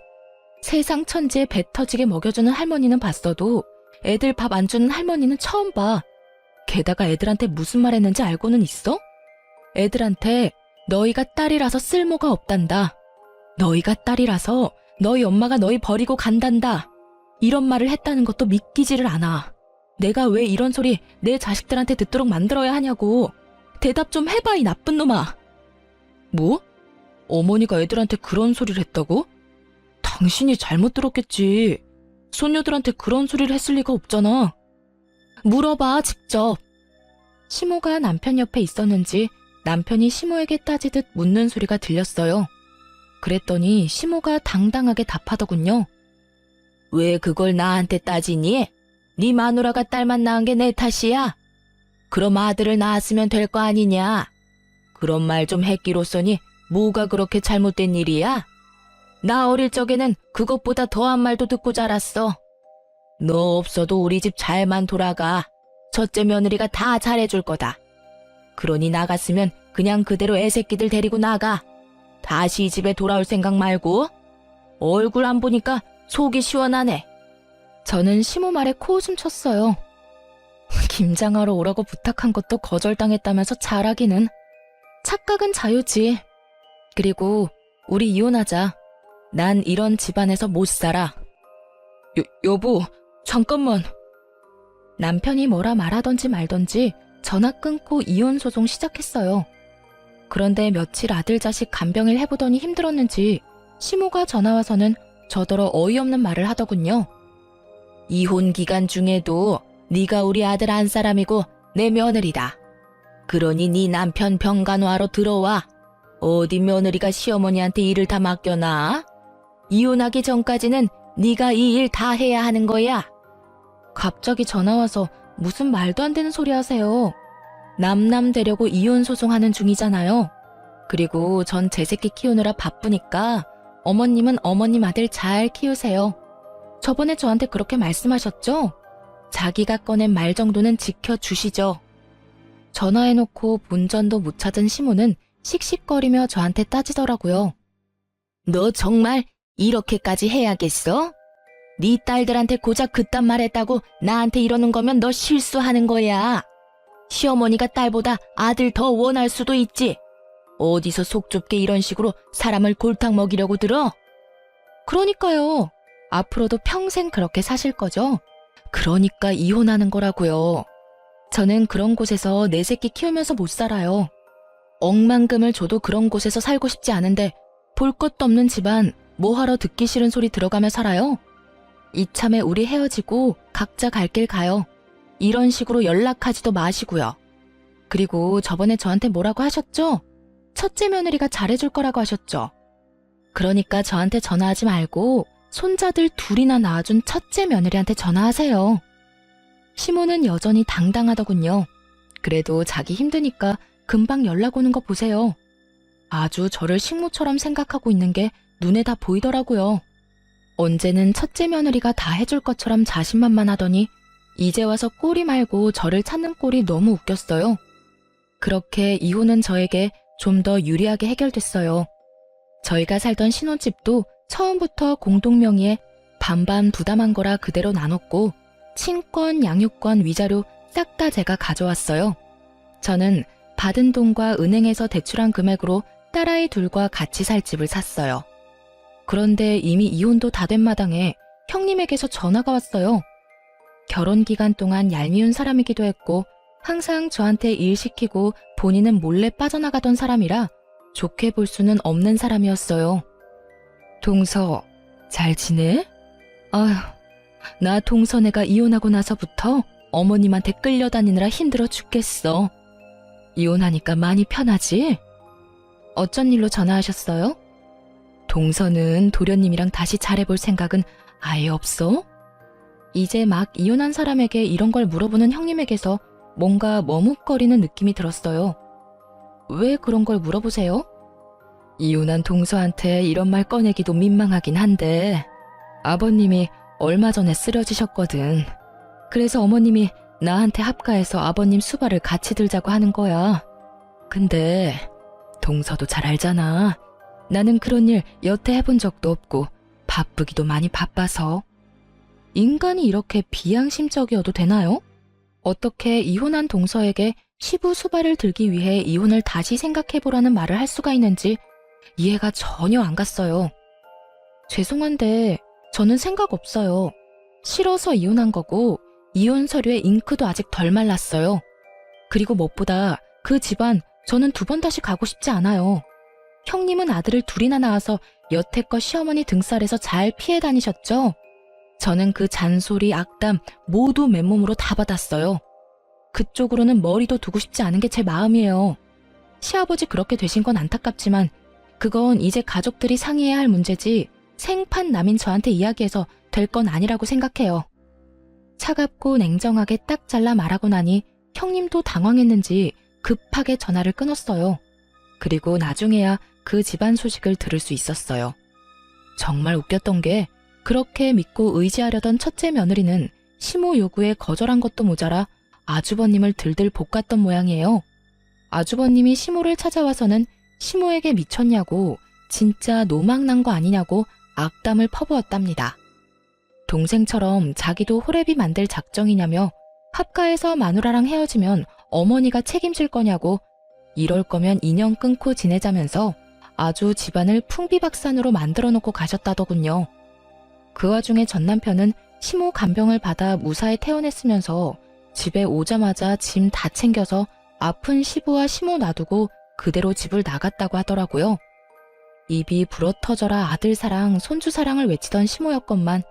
A: 세상 천지에 배 터지게 먹여주는 할머니는 봤어도 애들 밥 안 주는 할머니는 처음 봐. 게다가 애들한테 무슨 말 했는지 알고는 있어? 애들한테 너희가 딸이라서 쓸모가 없단다. 너희가 딸이라서 너희 엄마가 너희 버리고 간단다. 이런 말을 했다는 것도 믿기지를 않아. 내가 왜 이런 소리 내 자식들한테 듣도록 만들어야 하냐고. 대답 좀 해봐, 이 나쁜 놈아. 뭐? 어머니가 애들한테 그런 소리를 했다고? 당신이 잘못 들었겠지. 손녀들한테 그런 소리를 했을 리가 없잖아. 물어봐, 직접. 시모가 남편 옆에 있었는지 남편이 시모에게 따지듯 묻는 소리가 들렸어요. 그랬더니 시모가 당당하게 답하더군요. 왜 그걸 나한테 따지니? 네 마누라가 딸만 낳은 게 내 탓이야? 그럼 아들을 낳았으면 될 거 아니냐? 그런 말 좀 했기로써니 뭐가 그렇게 잘못된 일이야? 나 어릴 적에는 그것보다 더한 말도 듣고 자랐어. 너 없어도 우리 집 잘만 돌아가. 첫째 며느리가 다 잘해줄 거다. 그러니 나갔으면 그냥 그대로 애새끼들 데리고 나가. 다시 이 집에 돌아올 생각 말고. 얼굴 안 보니까 속이 시원하네. 저는 시모 말에 코웃음 쳤어요. 김장하러 오라고 부탁한 것도 거절당했다면서 잘하기는. 착각은 자유지. 그리고 우리 이혼하자. 난 이런 집안에서 못 살아. 여보, 잠깐만. 남편이 뭐라 말하던지 말던지 전화 끊고 이혼 소송 시작했어요. 그런데 며칠 아들 자식 간병일 해보더니 힘들었는지 시모가 전화와서는 저더러 어이없는 말을 하더군요. 이혼 기간 중에도 네가 우리 아들 안 사람이고 내 며느리다. 그러니 네 남편 병간호하러 들어와. 어디 며느리가 시어머니한테 일을 다 맡겨놔? 이혼하기 전까지는 네가 이 일 다 해야 하는 거야. 갑자기 전화와서 무슨 말도 안 되는 소리 하세요. 남남 되려고 이혼 소송하는 중이잖아요. 그리고 전 제 새끼 키우느라 바쁘니까 어머님은 어머님 아들 잘 키우세요. 저번에 저한테 그렇게 말씀하셨죠? 자기가 꺼낸 말 정도는 지켜주시죠. 전화해놓고 본전도 못 찾은 시모는 씩씩거리며 저한테 따지더라고요. 너 정말 이렇게까지 해야겠어? 네 딸들한테 고작 그딴 말 했다고 나한테 이러는 거면 너 실수하는 거야. 시어머니가 딸보다 아들 더 원할 수도 있지. 어디서 속 좁게 이런 식으로 사람을 골탕 먹이려고 들어? 그러니까요. 앞으로도 평생 그렇게 사실 거죠? 그러니까 이혼하는 거라고요. 저는 그런 곳에서 내 새끼 키우면서 못 살아요. 억만금을 줘도 그런 곳에서 살고 싶지 않은데 볼 것도 없는 집안 뭐하러 듣기 싫은 소리 들어가며 살아요? 이참에 우리 헤어지고 각자 갈 길 가요. 이런 식으로 연락하지도 마시고요. 그리고 저번에 저한테 뭐라고 하셨죠? 첫째 며느리가 잘해줄 거라고 하셨죠? 그러니까 저한테 전화하지 말고 손자들 둘이나 낳아준 첫째 며느리한테 전화하세요. 시모는 여전히 당당하더군요. 그래도 자기 힘드니까 금방 연락 오는 거 보세요. 아주 저를 식모처럼 생각하고 있는 게 눈에 다 보이더라고요. 언제는 첫째 며느리가 다 해줄 것처럼 자신만만하더니 이제 와서 꼬리 말고 저를 찾는 꼴이 너무 웃겼어요. 그렇게 이혼은 저에게 좀 더 유리하게 해결됐어요. 저희가 살던 신혼집도 처음부터 공동명의에 반반 부담한 거라 그대로 나눴고 친권, 양육권, 위자료 싹 다 제가 가져왔어요. 저는 받은 돈과 은행에서 대출한 금액으로 딸아이 둘과 같이 살 집을 샀어요. 그런데 이미 이혼도 다 된 마당에 형님에게서 전화가 왔어요. 결혼 기간 동안 얄미운 사람이기도 했고 항상 저한테 일 시키고 본인은 몰래 빠져나가던 사람이라 좋게 볼 수는 없는 사람이었어요. 동서, 잘 지내? 아휴, 나 동서네가 이혼하고 나서부터 어머님한테 끌려다니느라 힘들어 죽겠어. 이혼하니까 많이 편하지? 어쩐 일로 전화하셨어요? 동서는 도련님이랑 다시 잘해볼 생각은 아예 없어? 이제 막 이혼한 사람에게 이런 걸 물어보는 형님에게서 뭔가 머뭇거리는 느낌이 들었어요. 왜 그런 걸 물어보세요? 이혼한 동서한테 이런 말 꺼내기도 민망하긴 한데 아버님이 얼마 전에 쓰러지셨거든. 그래서 어머님이 나한테 합가해서 아버님 수발을 같이 들자고 하는 거야. 근데 동서도 잘 알잖아. 나는 그런 일 여태 해본 적도 없고 바쁘기도 많이 바빠서. 인간이 이렇게 비양심적이어도 되나요? 어떻게 이혼한 동서에게 시부 수발을 들기 위해 이혼을 다시 생각해보라는 말을 할 수가 있는지 이해가 전혀 안 갔어요. 죄송한데 저는 생각 없어요. 싫어서 이혼한 거고 이혼 서류에 잉크도 아직 덜 말랐어요. 그리고 무엇보다 그 집안 저는 두 번 다시 가고 싶지 않아요. 형님은 아들을 둘이나 낳아서 여태껏 시어머니 등살에서 잘 피해 다니셨죠? 저는 그 잔소리, 악담 모두 맨몸으로 다 받았어요. 그쪽으로는 머리도 두고 싶지 않은 게 제 마음이에요. 시아버지 그렇게 되신 건 안타깝지만 그건 이제 가족들이 상의해야 할 문제지 생판 남인 저한테 이야기해서 될 건 아니라고 생각해요. 차갑고 냉정하게 딱 잘라 말하고 나니 형님도 당황했는지 급하게 전화를 끊었어요. 그리고 나중에야 그 집안 소식을 들을 수 있었어요. 정말 웃겼던 게 그렇게 믿고 의지하려던 첫째 며느리는 시모 요구에 거절한 것도 모자라 아주버님을 들들 볶았던 모양이에요. 아주버님이 시모를 찾아와서는 시모에게 미쳤냐고 진짜 노망난 거 아니냐고 악담을 퍼부었답니다. 동생처럼 자기도 호래비 만들 작정이냐며 합가에서 마누라랑 헤어지면 어머니가 책임질 거냐고 이럴 거면 인연 끊고 지내자면서 아주 집안을 풍비박산으로 만들어 놓고 가셨다더군요. 그 와중에 전 남편은 심호 간병을 받아 무사히 퇴원했으면서 집에 오자마자 짐 다 챙겨서 아픈 시부와 심호 놔두고 그대로 집을 나갔다고 하더라고요. 입이 불어터져라 아들 사랑, 손주 사랑을 외치던 심호였건만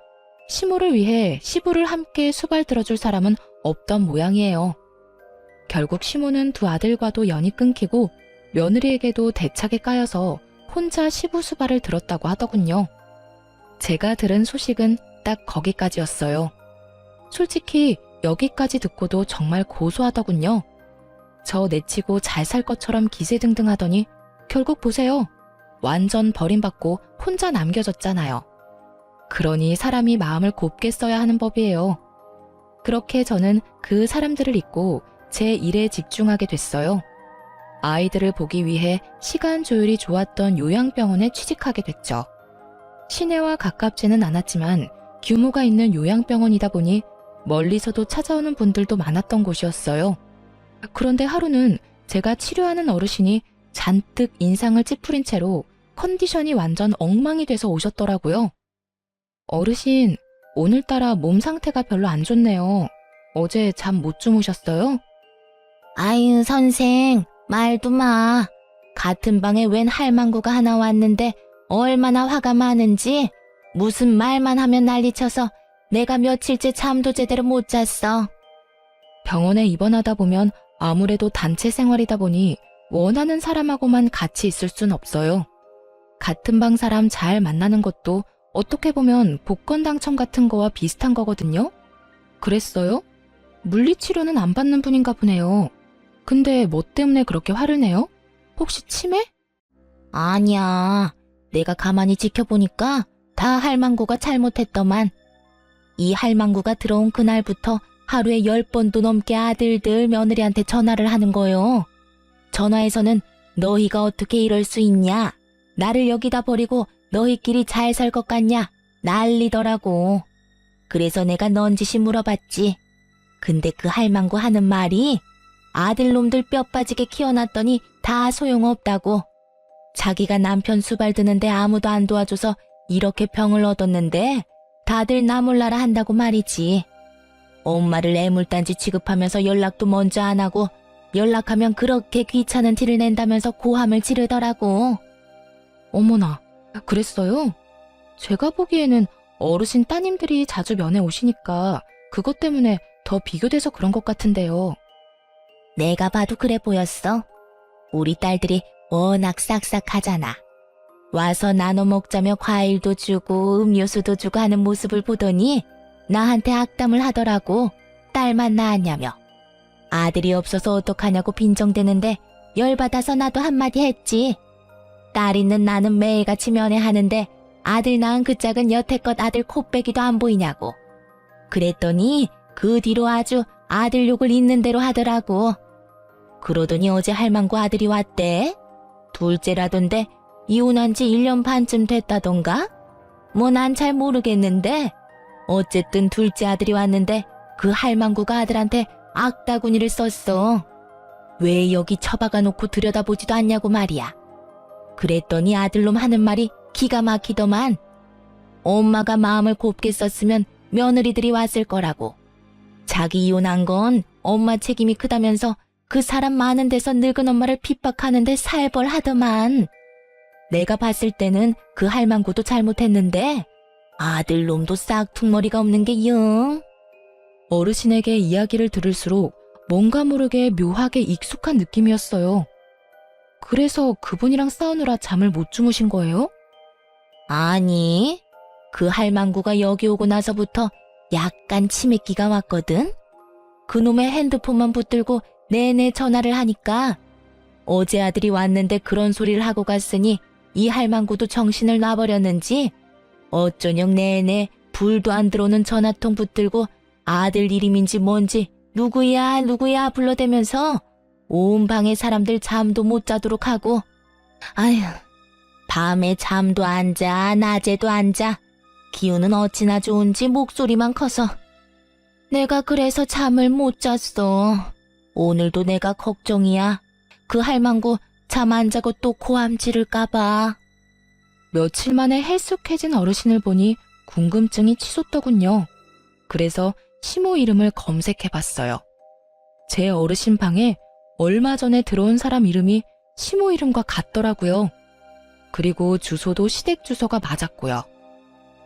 A: 심호를 위해 시부를 함께 수발 들어줄 사람은 없던 모양이에요. 결국 심호는 두 아들과도 연이 끊기고 며느리에게도 대차게 까여서 혼자 시부 수발을 들었다고 하더군요. 제가 들은 소식은 딱 거기까지였어요. 솔직히 여기까지 듣고도 정말 고소하더군요. 저 내치고 잘 살 것처럼 기세등등하더니 결국 보세요. 완전 버림받고 혼자 남겨졌잖아요. 그러니 사람이 마음을 곱게 써야 하는 법이에요. 그렇게 저는 그 사람들을 잊고 제 일에 집중하게 됐어요. 아이들을 보기 위해 시간 조율이 좋았던 요양병원에 취직하게 됐죠. 시내와 가깝지는 않았지만 규모가 있는 요양병원이다 보니 멀리서도 찾아오는 분들도 많았던 곳이었어요. 그런데 하루는 제가 치료하는 어르신이 잔뜩 인상을 찌푸린 채로 컨디션이 완전 엉망이 돼서 오셨더라고요. 어르신, 오늘따라 몸 상태가 별로 안 좋네요. 어제 잠 못 주무셨어요?
B: 아유, 선생, 말도 마. 같은 방에 웬 할망구가 하나 왔는데 얼마나 화가 많은지 무슨 말만 하면 난리쳐서 내가 며칠째 잠도 제대로 못 잤어.
A: 병원에 입원하다 보면 아무래도 단체 생활이다 보니 원하는 사람하고만 같이 있을 순 없어요. 같은 방 사람 잘 만나는 것도 어떻게 보면 복권 당첨 같은 거와 비슷한 거거든요? 그랬어요? 물리치료는 안 받는 분인가 보네요. 근데 뭐 때문에 그렇게 화를 내요? 혹시 치매?
B: 아니야. 내가 가만히 지켜보니까 다 할망구가 잘못했더만. 이 할망구가 들어온 그날부터 하루에 10번도 넘게 아들들 며느리한테 전화를 하는 거요. 전화에서는 너희가 어떻게 이럴 수 있냐? 나를 여기다 버리고 너희끼리 잘 살 것 같냐? 난리더라고. 그래서 내가 넌지시 물어봤지. 근데 그 할망구 하는 말이 아들놈들 뼈 빠지게 키워놨더니 다 소용없다고. 자기가 남편 수발 드는데 아무도 안 도와줘서 이렇게 병을 얻었는데 다들 나 몰라라 한다고 말이지. 엄마를 애물단지 취급하면서 연락도 먼저 안 하고 연락하면 그렇게 귀찮은 티를 낸다면서 고함을 지르더라고.
A: 어머나, 그랬어요? 제가 보기에는 어르신 따님들이 자주 면회 오시니까 그것 때문에 더 비교돼서 그런 것 같은데요.
B: 내가 봐도 그래 보였어. 우리 딸들이 워낙 싹싹하잖아. 와서 나눠 먹자며 과일도 주고 음료수도 주고 하는 모습을 보더니 나한테 악담을 하더라고. 딸만 낳았냐며. 아들이 없어서 어떡하냐고 빈정대는데 열받아서 나도 한마디 했지. 딸 있는 나는 매일같이 면회하는데 아들 낳은 그 짝은 여태껏 아들 코빼기도 안 보이냐고. 그랬더니 그 뒤로 아주 아들 욕을 있는 대로 하더라고. 그러더니 어제 할망구 아들이 왔대. 둘째라던데 이혼한 지 1년 반쯤 됐다던가? 뭐 난 잘 모르겠는데 어쨌든 둘째 아들이 왔는데 그 할망구가 아들한테 악다구니를 썼어. 왜 여기 처박아 놓고 들여다보지도 않냐고 말이야. 그랬더니 아들놈 하는 말이 기가 막히더만. 엄마가 마음을 곱게 썼으면 며느리들이 왔을 거라고. 자기 이혼한 건 엄마 책임이 크다면서 그 사람 많은 데서 늙은 엄마를 핍박하는데 살벌하더만. 내가 봤을 때는 그 할망구도 잘못했는데 아들놈도 싹퉁머리가 없는 게 영.
A: 어르신에게 이야기를 들을수록 뭔가 모르게 묘하게 익숙한 느낌이었어요. 그래서 그분이랑 싸우느라 잠을 못 주무신 거예요?
B: 아니, 그 할망구가 여기 오고 나서부터 약간 치매기가 왔거든. 그놈의 핸드폰만 붙들고 내내 전화를 하니까 어제 아들이 왔는데 그런 소리를 하고 갔으니 이 할망구도 정신을 놔버렸는지 어쩌녁 내내 불도 안 들어오는 전화통 붙들고 아들 이름인지 뭔지 누구야 누구야 불러대면서 온 방에 사람들 잠도 못 자도록 하고. 아휴, 밤에 잠도 안 자, 낮에도 안 자. 기운은 어찌나 좋은지 목소리만 커서. 내가 그래서 잠을 못 잤어. 오늘도 내가 걱정이야. 그 할망구 잠 안 자고 또 고함 지를까봐.
A: 며칠 만에 헬쑥해진 어르신을 보니 궁금증이 치솟더군요. 그래서 시모 이름을 검색해봤어요. 제 어르신 방에 얼마 전에 들어온 사람 이름이 시모 이름과 같더라고요. 그리고 주소도 시댁 주소가 맞았고요.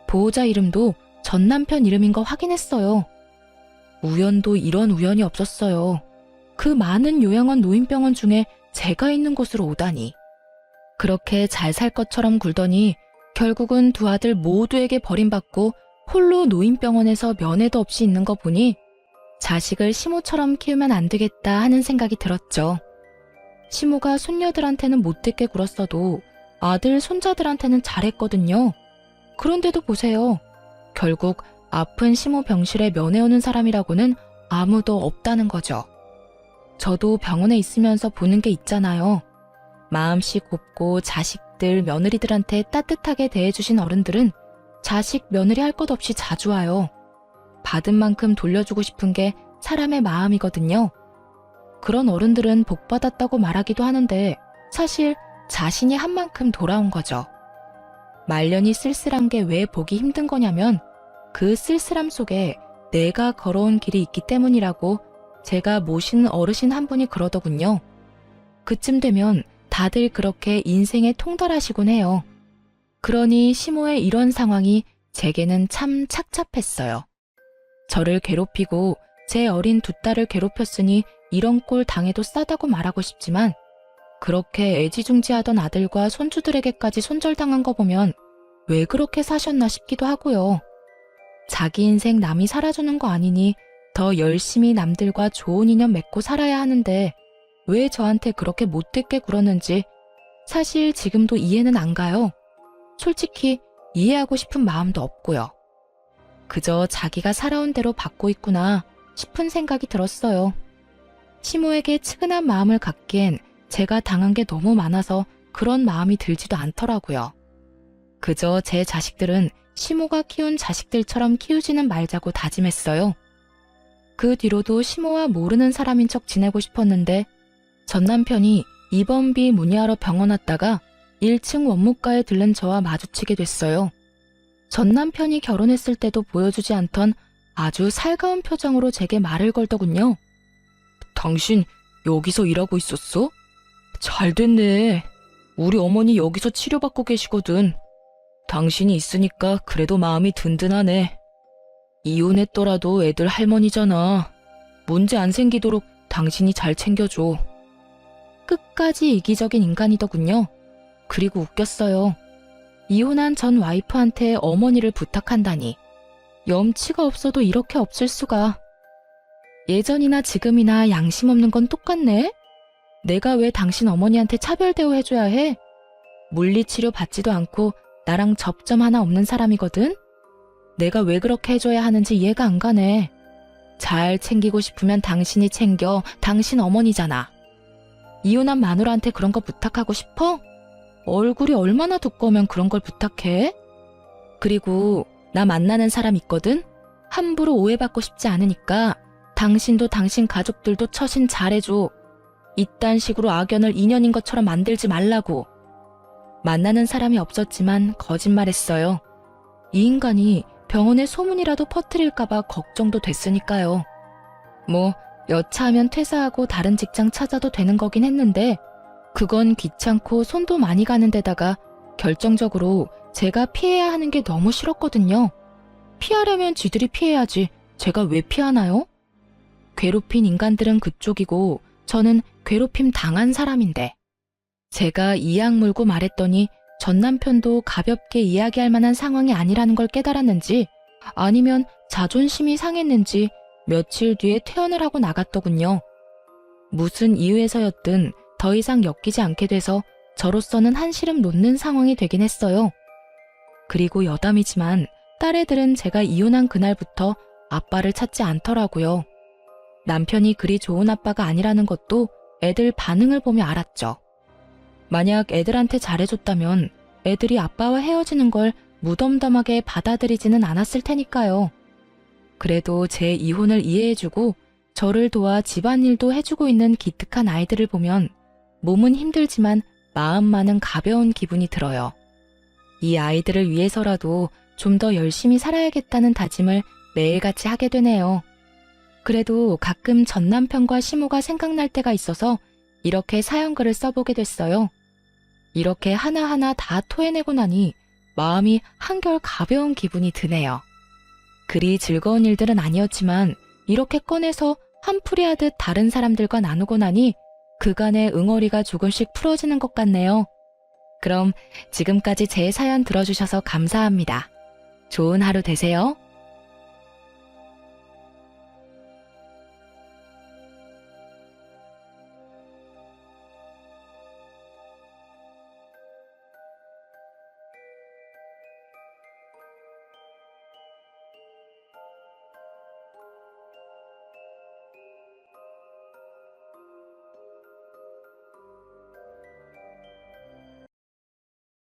A: 보호자 이름도 전 남편 이름인 거 확인했어요. 우연도 이런 우연이 없었어요. 그 많은 요양원 노인병원 중에 제가 있는 곳으로 오다니. 그렇게 잘 살 것처럼 굴더니 결국은 두 아들 모두에게 버림받고 홀로 노인병원에서 면회도 없이 있는 거 보니 자식을 시모처럼 키우면 안 되겠다 하는 생각이 들었죠. 시모가 손녀들한테는 못되게 굴었어도 아들, 손자들한테는 잘했거든요. 그런데도 보세요. 결국 아픈 시모 병실에 면회 오는 사람이라고는 아무도 없다는 거죠. 저도 병원에 있으면서 보는 게 있잖아요. 마음씨 곱고 자식들, 며느리들한테 따뜻하게 대해주신 어른들은 자식, 며느리 할 것 없이 자주 와요. 받은 만큼 돌려주고 싶은 게 사람의 마음이거든요. 그런 어른들은 복 받았다고 말하기도 하는데 사실 자신이 한 만큼 돌아온 거죠. 말년이 쓸쓸한 게 왜 보기 힘든 거냐면 그 쓸쓸함 속에 내가 걸어온 길이 있기 때문이라고 제가 모시는 어르신 한 분이 그러더군요. 그쯤 되면 다들 그렇게 인생에 통달하시곤 해요. 그러니 시모의 이런 상황이 제게는 참 착잡했어요. 저를 괴롭히고 제 어린 두 딸을 괴롭혔으니 이런 꼴 당해도 싸다고 말하고 싶지만 그렇게 애지중지하던 아들과 손주들에게까지 손절당한 거 보면 왜 그렇게 사셨나 싶기도 하고요. 자기 인생 남이 살아주는 거 아니니 더 열심히 남들과 좋은 인연 맺고 살아야 하는데 왜 저한테 그렇게 못되게 굴었는지 사실 지금도 이해는 안 가요. 솔직히 이해하고 싶은 마음도 없고요. 그저 자기가 살아온 대로 받고 있구나 싶은 생각이 들었어요. 시모에게 측은한 마음을 갖기엔 제가 당한 게 너무 많아서 그런 마음이 들지도 않더라고요. 그저 제 자식들은 시모가 키운 자식들처럼 키우지는 말자고 다짐했어요. 그 뒤로도 시모와 모르는 사람인 척 지내고 싶었는데 전 남편이 입원비 문의하러 병원 왔다가 1층 원무과에 들른 저와 마주치게 됐어요. 전 남편이 결혼했을 때도 보여주지 않던 아주 살가운 표정으로 제게 말을 걸더군요. 당신 여기서 일하고 있었어? 잘 됐네. 우리 어머니 여기서 치료받고 계시거든. 당신이 있으니까 그래도 마음이 든든하네. 이혼했더라도 애들 할머니잖아. 문제 안 생기도록 당신이 잘 챙겨줘. 끝까지 이기적인 인간이더군요. 그리고 웃겼어요. 이혼한 전 와이프한테 어머니를 부탁한다니. 염치가 없어도 이렇게 없을 수가. 예전이나 지금이나 양심 없는 건 똑같네? 내가 왜 당신 어머니한테 차별 대우해줘야 해? 물리치료 받지도 않고 나랑 접점 하나 없는 사람이거든? 내가 왜 그렇게 해줘야 하는지 이해가 안 가네. 잘 챙기고 싶으면 당신이 챙겨. 당신 어머니잖아. 이혼한 마누라한테 그런 거 부탁하고 싶어? 얼굴이 얼마나 두꺼우면 그런 걸 부탁해? 그리고 나 만나는 사람 있거든? 함부로 오해받고 싶지 않으니까 당신도 당신 가족들도 처신 잘해줘. 이딴 식으로 악연을 인연인 것처럼 만들지 말라고. 만나는 사람이 없었지만 거짓말했어요. 이 인간이 병원에 소문이라도 퍼뜨릴까봐 걱정도 됐으니까요. 뭐 여차하면 퇴사하고 다른 직장 찾아도 되는 거긴 했는데 그건 귀찮고 손도 많이 가는 데다가 결정적으로 제가 피해야 하는 게 너무 싫었거든요. 피하려면 지들이 피해야지 제가 왜 피하나요? 괴롭힌 인간들은 그쪽이고 저는 괴롭힘 당한 사람인데 제가 이악 물고 말했더니 전 남편도 가볍게 이야기할 만한 상황이 아니라는 걸 깨달았는지 아니면 자존심이 상했는지 며칠 뒤에 퇴원을 하고 나갔더군요. 무슨 이유에서였든 더 이상 엮이지 않게 돼서 저로서는 한시름 놓는 상황이 되긴 했어요. 그리고 여담이지만 딸애들은 제가 이혼한 그날부터 아빠를 찾지 않더라고요. 남편이 그리 좋은 아빠가 아니라는 것도 애들 반응을 보며 알았죠. 만약 애들한테 잘해줬다면 애들이 아빠와 헤어지는 걸 무덤덤하게 받아들이지는 않았을 테니까요. 그래도 제 이혼을 이해해주고 저를 도와 집안일도 해주고 있는 기특한 아이들을 보면 몸은 힘들지만 마음만은 가벼운 기분이 들어요. 이 아이들을 위해서라도 좀 더 열심히 살아야겠다는 다짐을 매일같이 하게 되네요. 그래도 가끔 전 남편과 시모가 생각날 때가 있어서 이렇게 사연글을 써보게 됐어요. 이렇게 하나하나 다 토해내고 나니 마음이 한결 가벼운 기분이 드네요. 그리 즐거운 일들은 아니었지만 이렇게 꺼내서 한풀이 하듯 다른 사람들과 나누고 나니 그간의 응어리가 조금씩 풀어지는 것 같네요. 그럼 지금까지 제 사연 들어주셔서 감사합니다. 좋은 하루 되세요.